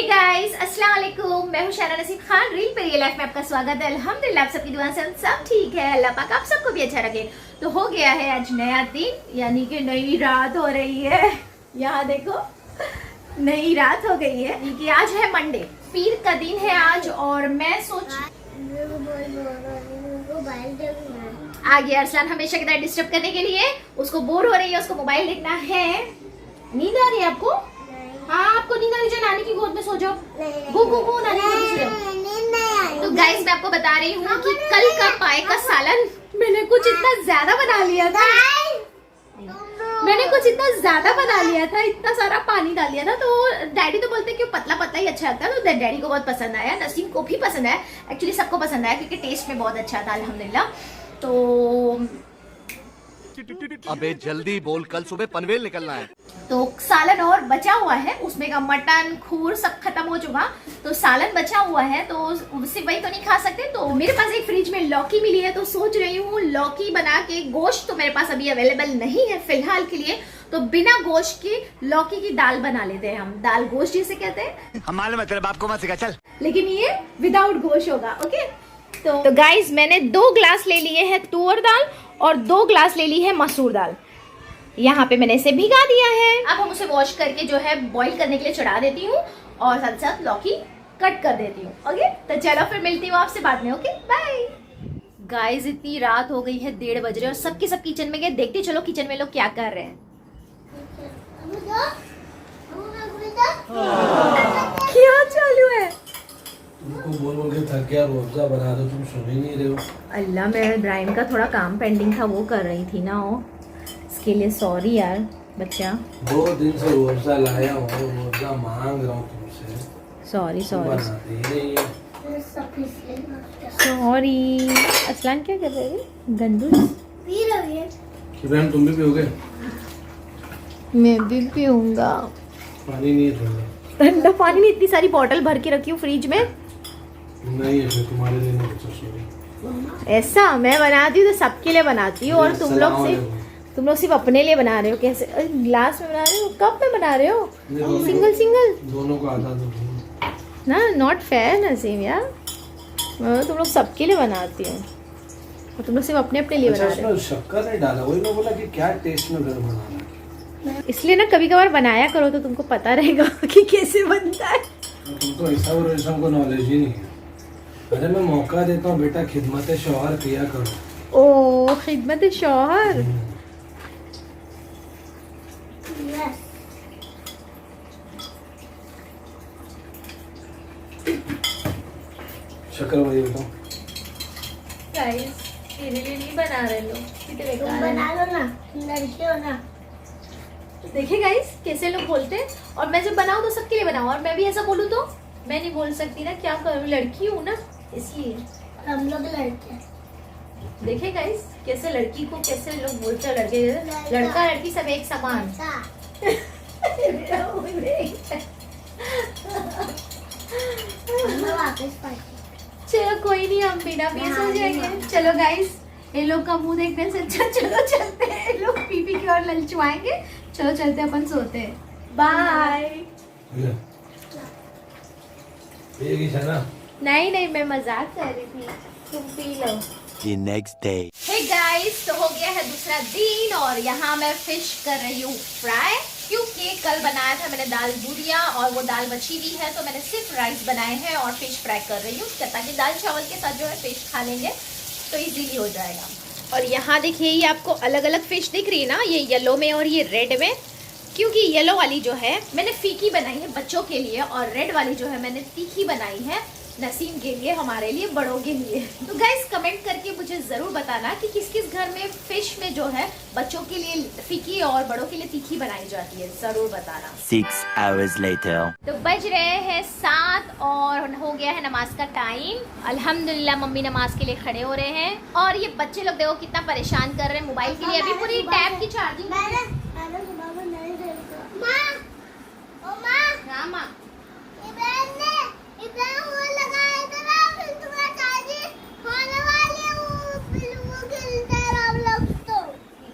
Guys अस्सलाम वालेकुम, मैं हूं शाना नसीब खान। रील पे रियल लाइफ में आपका स्वागत है। अल्हम्दुलिल्लाह आप सबकी दुआ से हम सब ठीक है। अल्लाह पाक आप सबको भी अच्छा रखे। तो हो गया है आज नया दिन, यानी कि नई रात हो रही है। यहाँ देखो नई रात हो गई है कि आज है मंडे, पीर का दिन है आज। और मैं सोच आ गया अरसलान हमेशा की तरह डिस्टर्ब करने के लिए। उसको बोर हो रही है, उसको मोबाइल देखना है। नींद आ रही है आपको? हाँ आपको नींद आ रही है, नानी की गोद में सो जाओ। गो गो गो नानी की गोद में सो जाओ। तो गाइस मैं आपको बता रही हूँ कि कल का पाए का सालन मैंने कुछ इतना ज्यादा बना लिया था। इतना सारा पानी डाल लिया था। तो डैडी तो बोलते कि पतला पतला ही अच्छा लगता है। तो डैडी को बहुत पसंद आया, नसीम को भी पसंद आया, एक्चुअली सबको पसंद आया क्योंकि टेस्ट में बहुत अच्छा था अल्हम्दुलिल्लाह। तो अबे जल्दी बोल, कल सुबह पनवेल निकलना है। तो सालन और बचा हुआ है, उसमें का मटन खूर सब खत्म हो चुका। तो सालन बचा हुआ है तो सिर्फ वही तो नहीं खा सकते। तो मेरे पास एक फ्रिज में लौकी मिली है, तो सोच रही हूँ लौकी बना के। गोश्त तो मेरे पास अभी अवेलेबल नहीं है फिलहाल के लिए, तो बिना गोश्त की लौकी की दाल बना लेते हैं हम। दाल गोश्त जिसे कहते हैं, हमारे मतलब आपको मत सिखा चल। लेकिन ये विदाउट गोश्त होगा। ओके तो गाइस मैंने 2 ग्लास ले लिए हैं तुअर दाल और 2 ग्लास ले ली है मसूर दाल। यहाँ पे मैंने इसे भिगा दिया है। अब हम उसे वॉश करके जो है बॉईल करने के लिए चढ़ा देती हूँ और साथ साथ लौकी कट कर देती हूँ। ओके तो चलो फिर मिलती हूँ आपसे बाद में। Okay bye. गाइस इतनी रात हो गई है, 1:30 बज रहे और सब किचन में गए। देखते चलो किचन में लोग क्या कर रहे हैं। क्या चालू है? तुमको बोल बोल के थक गया, रोजा बना दो, तुम सुन ही नहीं रहे हो। अल्लाह मैं इब्राहिम का थोड़ा काम पेंडिंग था वो कर रही थी ना, वो इसके लिए सॉरी यार बच्चा। 2 दिन से रोजा लाया हूँ, रोजा मांग रहा हूँ तुमसे। सॉरी बनाते ही नहीं है। सॉरी। असलान क्या कर रहे हैं? गंदूस इब्राहिम तुम भी पियोगे? मैं भी पीऊंगा। पानी नहीं है थोड़ा? ठंडा पानी में इतनी सारी बोतल भर के रखी हूँ फ्रिज में। नहीं है, फिर तुम्हारे लिए नहीं बचा। सॉरी। ऐसा मैं बनाती हूँ तो सबके लिए बनाती हूँ, और तुम लोग सिर्फ अपने लिए बना रहे हो। कैसे ग्लास में बना रहे हो, कप में बना रहे हो? सिंगल दोनों को आधा दो ना, नॉट फेयर नसीम यार। मैं तुम लोग सबके लिए बनाती हूँ और तुम लोग सिर्फ अपने अपने लिए बना रहे हो। शक्कर नहीं डाला, वही मैं बोला कि क्या टेस्ट में घर बनाना। इसलिए ना कभी कभार बनाया करो तो तुमको पता रहेगा कि कैसे बनता है। तुमको ऐसा और ऐसा हमको नॉलेज ही नहीं है। अरे मैं मौका देता हूँ बेटा, खिदमत शौहर किया करो। ओ खिदमत शौहर। शक्कर वही बताओ। गाइस मेरे लिए नहीं बना रहे लोग, बना लो ना, लड़की हो ना। देखिए गाइस कैसे लोग बोलते हैं, और मैं जब बनाऊं तो सबके लिए बनाऊं, और मैं भी ऐसा बोलूं तो मैं नहीं बोल सकती ना, क्या करूं, लड़की हूं ना इसलिए। हम लोग लड़के। देखिए गाइस कैसे लड़की को कैसे लोग बोलते हैं लड़के, लड़का लड़की सब एक समान। चलो कोई नहीं, हम बिना पिए सो जाएंगे। चलो गाइस ये लोग का मुंह देखने से अच्छा चलो चलते हैं, ये लोग पीपी की ओर ललचवाएंगे। चलो चलते अपन सोते हैं। बाय। नहीं मैं मजाक कर रही थी, तुम P low. The next day. Hey guys, तो हो गया है दूसरा दिन और यहाँ मैं फिश कर रही हूँ फ्राई, क्योंकि कल बनाया था मैंने दाल बुरिया और वो दाल बची हुई है, तो मैंने सिर्फ राइस बनाए हैं और फिश फ्राई कर रही हूँ, ताकि दाल चावल के साथ जो है फिश खा लेंगे तो इजीली हो जाएगा। और यहाँ देखिए ये आपको अलग अलग फिश दिख रही है ना, ये येलो में और ये रेड में, क्योंकि येलो वाली जो है मैंने फीकी बनाई है बच्चों के लिए, और रेड वाली जो है मैंने तीखी बनाई है नसीम के लिए, हमारे लिए बड़ों के लिए। तो गाइस कमेंट करके मुझे जरूर बताना कि किस किस घर में फिश में जो है बच्चों के लिए फीकी और बड़ों के लिए तीखी बनाई जाती है, जरूर बताना। 6 hours later. तो बज रहे हैं 7 और हो गया है नमाज का टाइम। अल्हम्दुलिल्लाह मम्मी नमाज के लिए खड़े हो रहे हैं, और ये बच्चे लोग देखो कितना परेशान कर रहे हैं मोबाइल के लिए। अभी पूरी टैब की चार्जिंग।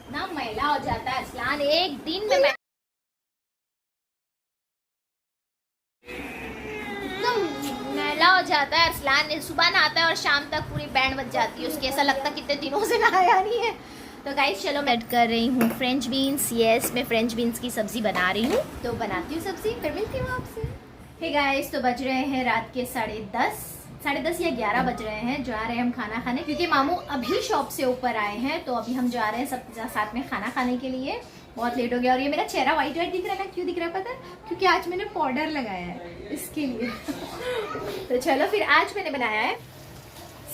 इतना मैला हो जाता है असलान एक दिन में। गीला हो जाता है। अरसलान सुबह नहाता है और शाम तक पूरी बैंड बज जाती है उसकी, ऐसा लगता है कितने दिनों से नहाया नहीं है। तो गाइस चलो मैं ऐड कर रही हूँ फ्रेंच बीन्स। यस, मैं फ्रेंच बीन्स की सब्जी बना रही हूँ, तो बनाती हूँ सब्जी, फिर मिलती हूँ आपसे। हे गाइस, तो बज रहे हैं रात के 10:30 या 11 बज रहे हैं। जा रहे हैं हम खाना खाने, क्योंकि मामू अभी शॉप से ऊपर आए हैं, तो अभी हम जा रहे हैं सब साथ में खाना खाने के लिए। बहुत लेट हो गया और ये मेरा चेहरा वाइट वाइट दिख रहा है ना, क्यों दिख रहा है पता है? क्योंकि आज मैंने पाउडर लगाया है इसके लिए। तो चलो फिर आज मैंने बनाया है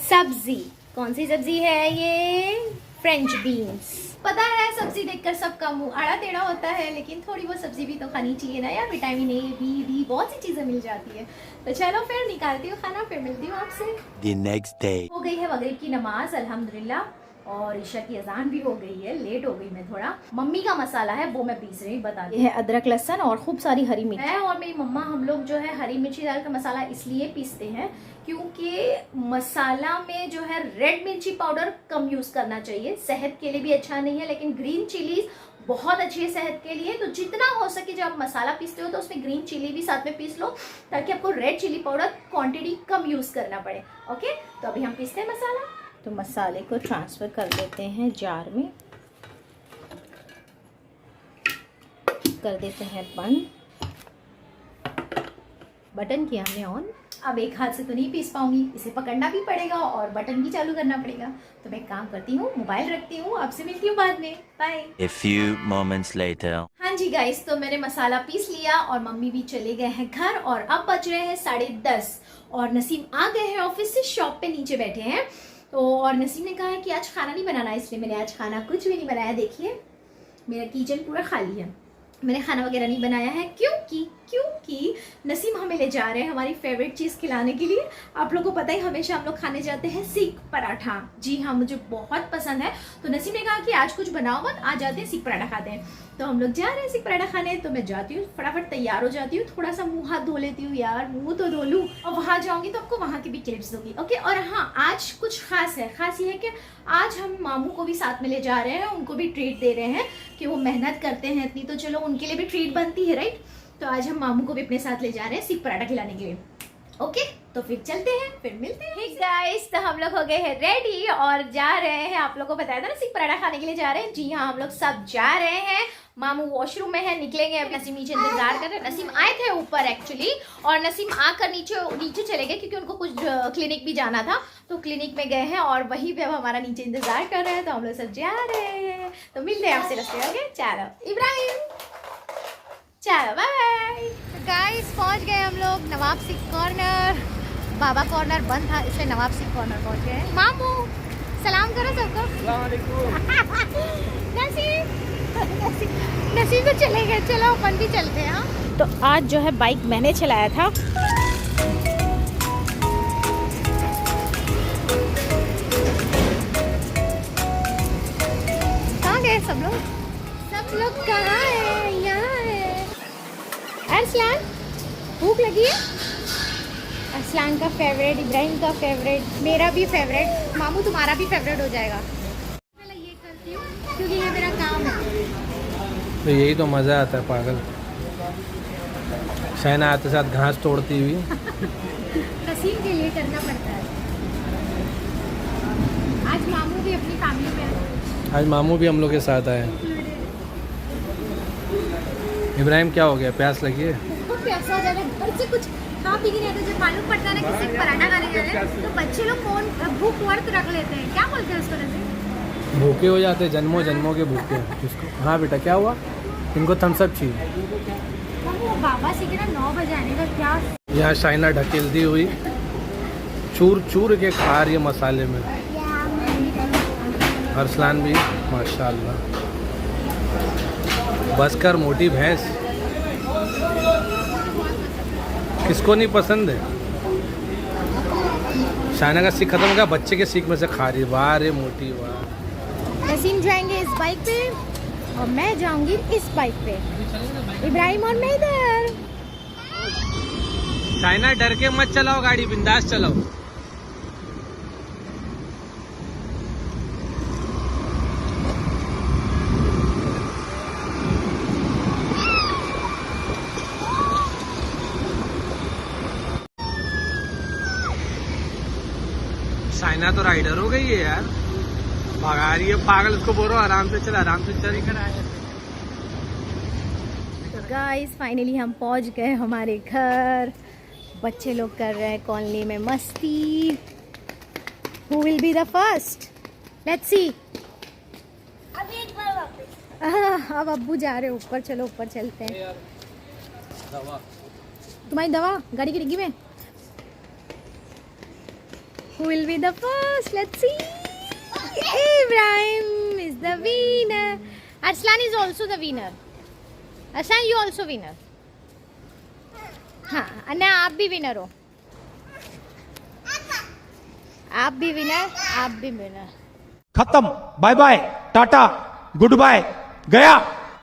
सब्जी। कौन सी सब्जी है ये? French beans. पता है सब्जी देखकर सबका मुंह आड़ा टेढ़ा होता है, लेकिन थोड़ी बहुत सब्जी भी तो खानी चाहिए ना यार, विटामिन ए बी डी बहुत सी चीजें मिल जाती है। तो चलो फिर निकालती हूँ खाना, फिर मिलती हूँ आपसे। The next day. हो गई है मगरिब की नमाज अल्हम्दुलिल्लाह, और ईशा की अजान भी हो गई है। लेट हो गई मैं थोड़ा। मम्मी का मसाला है वो मैं पीस रही हूँ, बता दी है। अदरक लहसुन और खूब सारी हरी मिर्च है, और मेरी मम्मा हम लोग जो है हरी मिर्ची डाल कर मसाला इसलिए पीसते हैं क्योंकि मसाला में जो है रेड मिर्ची पाउडर कम यूज करना चाहिए, सेहत के लिए भी अच्छा नहीं है, लेकिन ग्रीन चिलीज बहुत अच्छी है सेहत के लिए। तो जितना हो सके जब आप मसाला पीसते हो तो उसमें ग्रीन चिली भी साथ में पीस लो, ताकि आपको रेड चिली पाउडर क्वांटिटी कम यूज करना पड़े। ओके, तो अभी हम पीसते हैं मसाला। तो मसाले को ट्रांसफ़र कर देते हैं जार में, कर देते हैं बंद। बटन किया हमने ऑन। अब एक हाथ से तो नहीं पीस पाऊंगी, इसे पकड़ना भी पड़ेगा और बटन भी चालू करना पड़ेगा। तो मैं काम करती हूँ, मोबाइल रखती हूँ, आपसे मिलती हूँ बाद में। Bye. A few moments later. हाँ जी गाइस, तो मैंने मसाला पीस लिया और मम्मी भी चले गए हैं घर, और अब बज रहे हैं 10:30 और नसीम आ गए हैं ऑफिस से, शॉप पे नीचे बैठे हैं। तो और नसीम ने कहा है कि आज खाना नहीं बनाना, इसलिए मैंने आज खाना कुछ भी नहीं बनाया। देखिए मेरा किचन पूरा खाली है, मैंने खाना वगैरह नहीं बनाया है, क्योंकि नसीम हमें ले जा रहे हैं हमारी फेवरेट चीज़ खिलाने के लिए। आप लोगों को पता ही, हमेशा हम लोग खाने जाते हैं सीख पराठा। जी हाँ, मुझे बहुत पसंद है। तो नसीम ने कहा कि आज कुछ बनाओ मत, आज जाते हैं सीख पराठा खाते हैं। तो हम लोग जा रहे हैं सीख पराठा खाने। तो मैं जाती हूँ, फटाफट तैयार हो जाती हूँ, थोड़ा सा मुंह हाथ धो लेती हूँ यार, मुंह तो धो लूँ, और वहाँ जाऊँगी तो आपको वहाँ की भी क्लिप्स दूंगी। ओके, और हाँ आज कुछ खास है। खास ये है कि आज हम मामू को भी साथ में ले जा रहे हैं, उनको भी ट्रीट दे रहे हैं कि वो मेहनत करते हैं इतनी, तो चलो उनके लिए भी ट्रीट बनती है, राइट। तो आज हम मामू को भी अपने साथ ले जा रहे हैं सीख पराठा खिलाने के लिए। ओके, तो फिर चलते हैं, फिर मिलते हैं। Hey guys, तो हम लोग हो गए हैं रेडी और जा रहे हैं, आप लोगों को बताया था ना सीख पराठा खाने के लिए जा रहे हैं। जी हाँ, हम लोग सब जा रहे हैं। मामू वॉशरूम में है, निकलेंगे। अब नसीम नीचे इंतजार कर रहे हैं। नसीम आए थे ऊपर एक्चुअली, और नसीम आकर नीचे चले गए क्योंकि उनको कुछ क्लिनिक भी जाना था, तो क्लिनिक में गए हैं और वहीं पे अब हमारा नीचे इंतजार कर रहे हैं। तो हम लोग सब जा रहे हैं, तो मिलते हैं आपसे रास्ते। ओके चलो इब्राहिम, चलो बाय। गाइस पहुंच गए हम लोग नवाब सिख कॉर्नर। बाबा कॉर्नर बंद था, इसलिए नवाब सिख कॉर्नर पहुंच गए। मामू सलाम करो सबको। नसीब तो चले गए, चलो अपन भी चलते हैं। हाँ, तो आज जो है बाइक मैंने चलाया था। कहाँ गए सब लोग? सब लोग कहाँ है? यहाँ है। अरसलान भूख लगी है? अरसलान का फेवरेट, इब्राहिम का फेवरेट, मेरा भी फेवरेट, मामू तुम्हारा भी फेवरेट हो जाएगा। मैं ये करती हूँ क्योंकि ये मेरा काम है। तो यही तो मज़ा आता है पागल। शहना आते साथ घास तोड़ती हुई। नसीम के लिए करना पड़ता है। आज मामू भी अपनी फैमिली में है। आज मामू भी हम लोग के साथ आए। इब्राहिम क्या हो गया, प्यास लगी है? बहुत प्यासा हो जाएगा, घर से कुछ खा पी नहीं रहते। जब मालूम पड़ता है ना किसी को पराठा खाने जा रहे हैं, तो बच्चे लोग फोन भूख वर्त रख लेते हैं। क्या बोलते हैं उसको? नसीम भूखे हो जाते हैं, जन्मों जन्मों के भूखे। किसको? हाँ बेटा क्या हुआ? इनको थम्सअप चाहिए। वो बाबा से ना 9 बजे आने का क्या। यहाँ शाइना ढकेलती हुई चूर चूर के खा रही है मसाले में। अरसलान भी माशाल्लाह। बसकर मोटी भैंस, किसको नहीं पसंद है? शाइना का सीख खत्म हो गया, बच्चे के सीख में से खा रही। वाह रे मोटी वाह। नसीम जाएंगे इस बाइक पे और मैं जाऊंगी इस बाइक पे। इब्राहिम और मैं इधर। शाइना डर के मत चलाओ गाड़ी, बिंदास चलाओ। साइना तो राइडर हो गई है यार, भगा रही है पागल, उसको बोलो आराम से चल, आराम से चल। तो गाइस फाइनली हम पहुंच गए हमारे घर। बच्चे लोग कर रहे हैं कॉलोनी में मस्ती। Who will be the first? Let's see. अभी एक बार वापस। अब अब्बू जा रहे ऊपर, चलो ऊपर चलते हैं। तुम्हारी दवा गाड़ी की डिग्गी में। Who will be the first? Let's see. Ibrahim is the winner. Arslan is also the winner. Arslan, you also winner. हाँ, अन्ना आप भी विनर हो। आप भी विनर, आप भी विनर। खत्म, bye bye, tata, goodbye, गया।